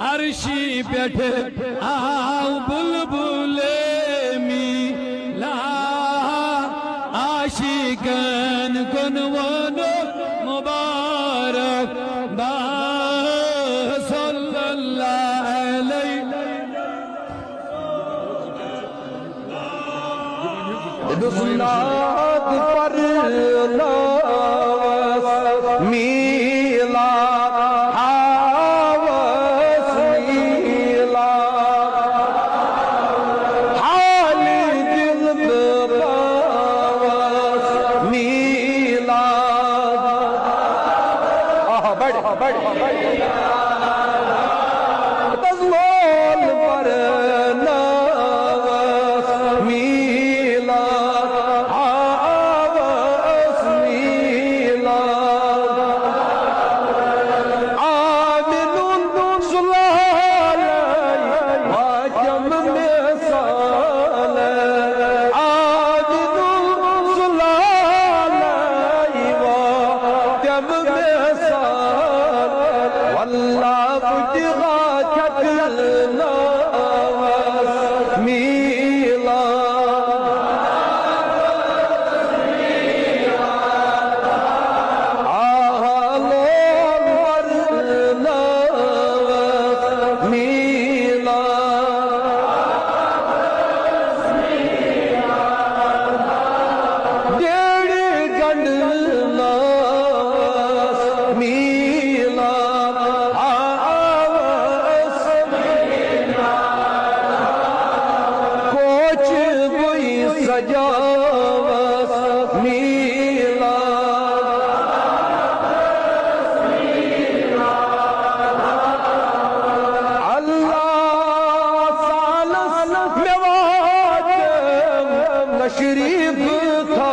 अर्शी पेठ आओ बुलबुले मिला आशिकन कुन वनो मुबारक बा सल्लल्लाहु अलैहि दुसलात पर मीला हावस मीला हाल दिल बावस मीला बड़ तज़लोल पर नावस मीला हावस मीला आमिनुन सुलाल वाजम में साल आमिनुन सुलाल वाजम में साल वल्लाह बुजगा छतलना मीला सजावस मीला अल्लाह सालस में वाज नशरीफ था